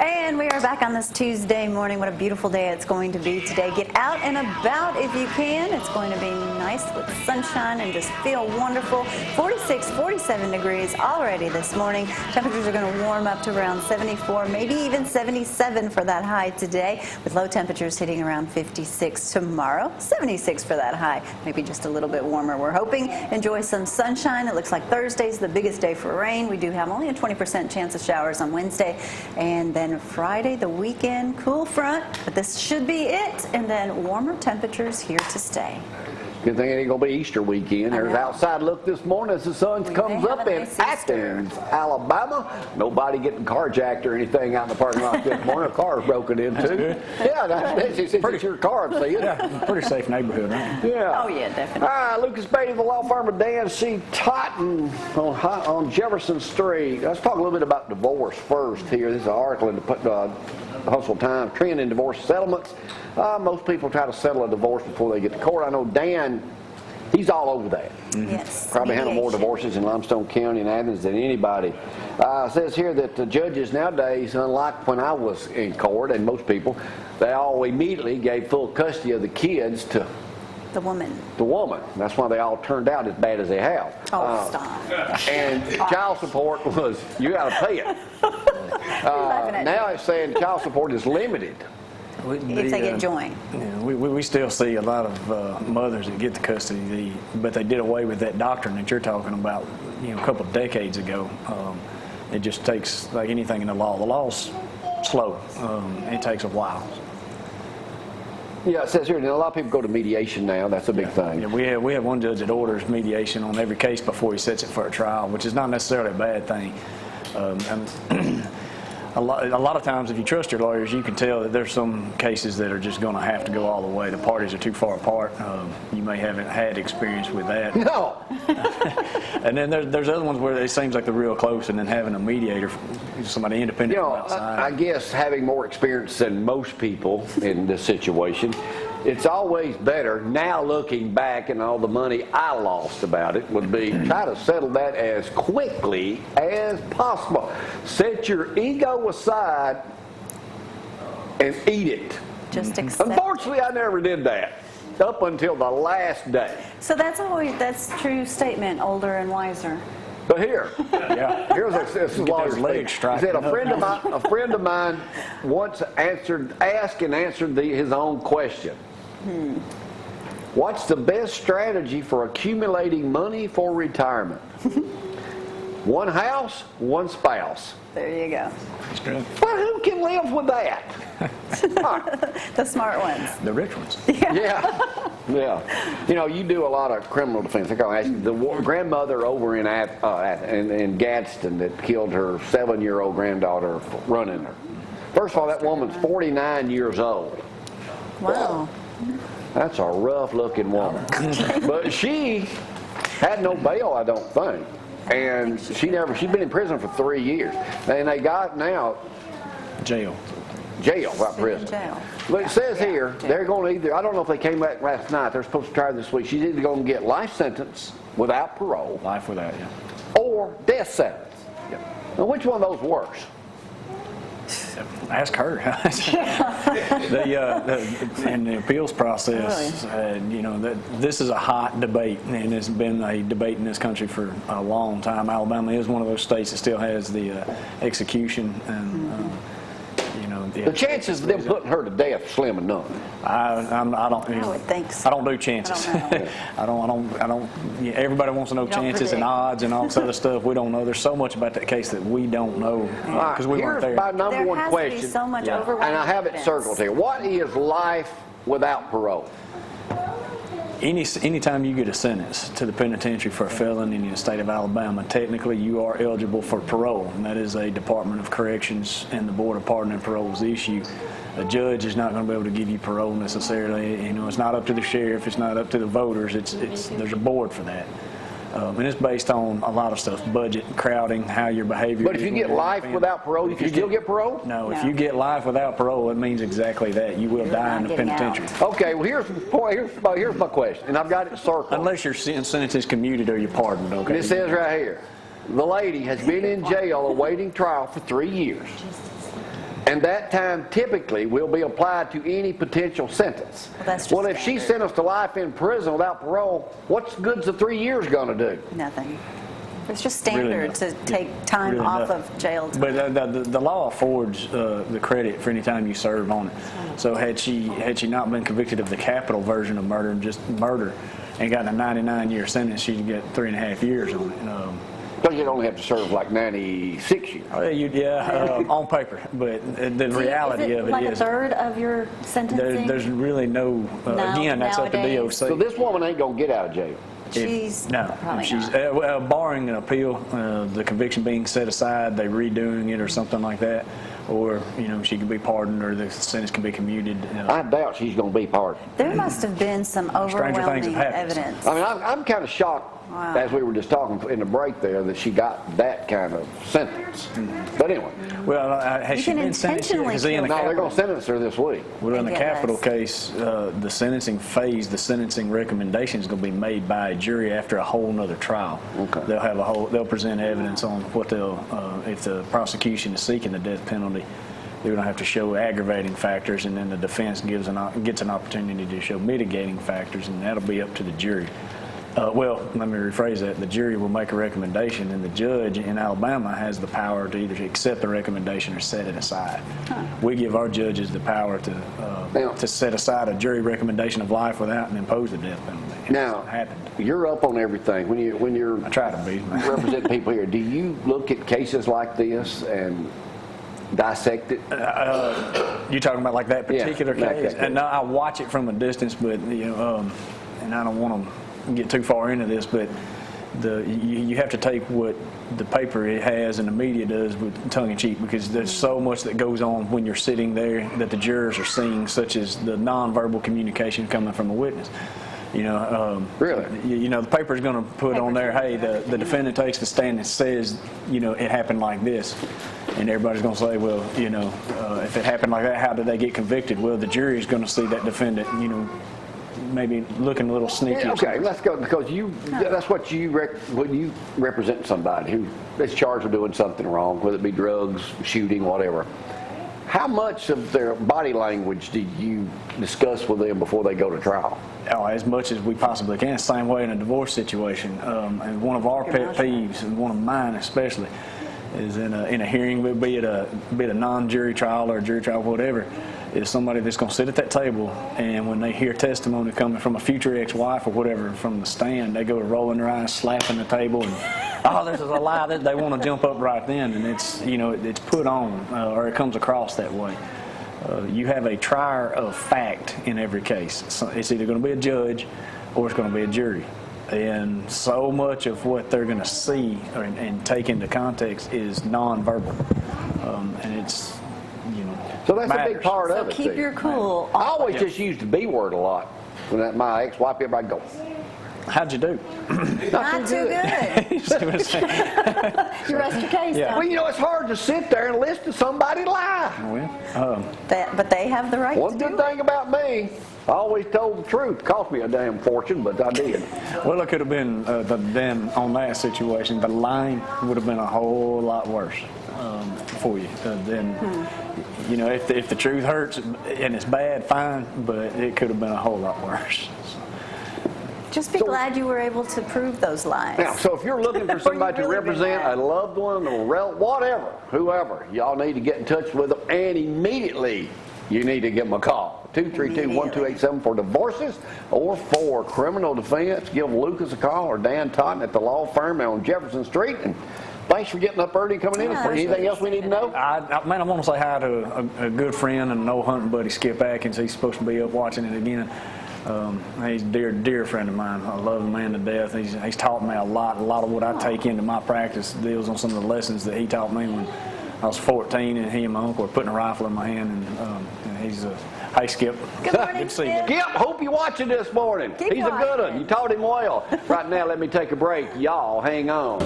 And we are back on this Tuesday morning. What a beautiful day it's going to be today. Get out and about if you can. It's going to be nice with sunshine and just feel wonderful. 46, 47 degrees already this morning. Temperatures are going to warm up to around 74, maybe even 77 for that high today, with low temperatures hitting around 56 tomorrow. 76 for that high, maybe just a little bit warmer. We're hoping enjoy some sunshine. It looks like Thursday's the biggest day for rain. We do have only a 20% chance of showers on Wednesday, and then Friday, the weekend, cool front, but this should be it, and then warmer temperatures here to stay. Good thing it ain't going to be Easter weekend. There's outside look this morning as the sun comes up in Athens, Alabama. Nobody getting carjacked or anything out in the parking lot this morning. A car's broken into. Yeah, that's pretty your car, see it. Yeah, pretty safe neighborhood, right? Yeah. Oh, yeah, definitely. All right, Lucas Beaty, the law firm of Dan C. Totten on Jefferson Street. Let's talk a little bit about divorce first here. This is an article in the Hustle Times, trend in divorce settlements. Most people try to settle a divorce before they get to court. I know Dan, he's all over that. Yes. Probably handle more divorces in Limestone County and Athens than anybody. It says here that the judges nowadays, unlike when I was in court and most people, they all immediately gave full custody of the kids to the woman. The woman. That's why they all turned out as bad as they have. Oh, stop. And child support was, you got to pay it. Now it's saying child support is limited. If they get joint. Yeah, we still see a lot of mothers that get the custody, but they did away with that doctrine that you're talking about, a couple of decades ago. It just takes, like anything in the law. The law's slow. It takes a while. Yeah, it says here, and a lot of people go to mediation now. That's a big thing. Yeah, we have one judge that orders mediation on every case before he sets it for a trial, which is not necessarily a bad thing. A lot of times, if you trust your lawyers, you can tell that there's some cases that are just going to have to go all the way. The parties are too far apart. You may haven't had experience with that. No. And then there's other ones where it seems like they're real close, and then having a mediator, somebody independent from outside. I guess having more experience than most people in this situation, it's always better, now looking back and all the money I lost about it, would be try to settle that as quickly as possible. Set your ego aside and eat it. Just accept. Unfortunately, I never did that up until the last day. So that's a true statement, older and wiser. But here's this is lawyer's legs. He said a friend of mine once asked and answered his own question. What's the best strategy for accumulating money for retirement? One house, one spouse. There you go. That's good. But who can live with that? The smart ones. The rich ones. Yeah. You do a lot of criminal defense. Like I asked you, the grandmother over in Gadsden that killed her 7-year-old granddaughter running her. First of all, that woman's 49 years old. Wow. That's a rough-looking woman. But she had no bail, I don't think. And she's been in prison for 3 years. And they got out. Jail, not prison. Jail. But it says here, they're going to I don't know if they came back last night. They're supposed to try this week. She's either going to get life sentence without parole. Life without, yeah. Or death sentence. Now, which one of those works? Ask her. In the appeals process, this is a hot debate, and it's been a debate in this country for a long time. Alabama is one of those states that still has the execution, and the chances of them putting her to death are slim and none. I would think so. I don't do chances. I don't. Everybody wants to know chances and odds and all this other stuff. We don't know. There's so much about that case that we don't know because we weren't there. Here's my number one question. There has to be so much overwhelming and I have it circled here. What is life without parole? Anytime you get a sentence to the penitentiary for a felon in the state of Alabama, technically you are eligible for parole, and that is a Department of Corrections and the Board of Pardon and Parole's issue. A judge is not going to be able to give you parole necessarily. It's not up to the sheriff. It's not up to the voters. There's a board for that. And it's based on a lot of stuff, budget, crowding, how your behavior. But if you get life without parole, you can still get parole? No, if you get life without parole, it means exactly that. You will die in the penitentiary. Okay, well, here's my question, and I've got it circled. Unless your sentence is commuted or you're pardoned, okay? And it says right here, the lady has been in jail awaiting trial for 3 years. And that time typically will be applied to any potential sentence. Well, that's just Well, if she's standard. sentenced to life in prison without parole, what's good's the 3 years going to do? Nothing. It's just Really standard to take time really off nothing. of jail time. But the law affords the credit for any time you serve on it. So had she not been convicted of the capital version of murder, just murder, and gotten a 99-year sentence, she'd get 3.5 years on it. Because you'd only have to serve like 96 years. On paper, but the reality is it of it like is a third of your sentencing? there's really no. Again, that's up to DOC. So this woman ain't going to get out of jail. She's probably if she's not. barring an appeal, the conviction being set aside, they redoing it or something like that, or she could be pardoned or the sentence can be commuted. I doubt she's going to be pardoned. There must have been some Stranger things overwhelming have happened. evidence. I mean, I'm kind of shocked, Wow. as we were just talking in the break there, that she got that kind of sentence. But anyway, Well, has You she can been sentenced yet? intentionally 'Cause in kill the no, they're capital- going to sentence her this week. Well, in the Yes. capital case, the sentencing phase, the sentencing recommendation is going to be made by a jury after a whole nother trial. Okay. They'll present evidence on what if the prosecution is seeking the death penalty, they're going to have to show aggravating factors, and then the defense gets an opportunity to show mitigating factors, and that'll be up to the jury. Well, let me rephrase that. The jury will make a recommendation, and the judge in Alabama has the power to either accept the recommendation or set it aside. We give our judges the power to set aside a jury recommendation of life without and impose the death penalty. And Now, it's happened. you're up on everything. When you're I try to be. representing people here, do you look at cases like this and dissect it? You talking about like that particular like case? that case. And no, I watch it from a distance, but and I don't want to get too far into this, but you have to take what the paper it has and the media does with tongue in cheek, because there's so much that goes on when you're sitting there that the jurors are seeing, such as the nonverbal communication coming from a witness. Really? The paper's going to put on there, hey, the defendant takes the stand and says, it happened like this. And everybody's going to say, well, if it happened like that, how did they get convicted? Well, the jury is going to see that defendant, maybe looking a little sneaky. Yeah, okay, let's go, because that's what when you represent somebody who is charged with doing something wrong, whether it be drugs, shooting, whatever. How much of their body language do you discuss with them before they go to trial? As much as we possibly can. Same way in a divorce situation. And one of our pet peeves, and one of mine especially, is in a hearing, be it a non-jury trial or a jury trial, whatever, is somebody that's going to sit at that table, and when they hear testimony coming from a future ex-wife or whatever from the stand, they go to rolling their eyes, slapping the table, and this is a lie. They want to jump up right then, and it's put on, or it comes across that way. You have a trier of fact in every case. So it's either going to be a judge or it's going to be a jury. And so much of what they're going to see and take into context is nonverbal. And it's, So that's matters. a big part So of it. keep see. your cool. I always just use the B word a lot. When my ex-wife, everybody go, How'd you do? Not too good. You see what I'm saying? You rest your case, Yeah. though. well, it's hard to sit there and listen to somebody lie. Well, But they have the right One to good do thing about me, I always told the truth. Cost me a damn fortune, but I did. well, it could have been then on that situation, the line would have been a whole lot worse for you. Then, if the truth hurts and it's bad, fine, but it could have been a whole lot worse. Just be glad you were able to prove those lies. Now, so if you're looking for somebody to really represent glad. a loved one or whatever, whoever, y'all need to get in touch with them, and immediately you need to give them a call. 232-1287 for divorces or for criminal defense. Give Lucas a call or Dan Totten at the law firm on Jefferson Street. And thanks for getting up early and coming in. Yeah, Anything else we need to know? I want to say hi to a good friend and an old hunting buddy, Skip Atkins. He's supposed to be up watching it again. He's a dear friend of mine. I love the man to death. He's taught me a lot. A lot of what I take into my practice deals on some of the lessons that he taught me when I was 14, and he and my uncle were putting a rifle in my hand. And he's hey, Skip. Good morning, Good to see you. Skip. Skip, hope you're watching this morning. Keep He's a good watching. one. You taught him well. Right now, let me take a break. Y'all hang on.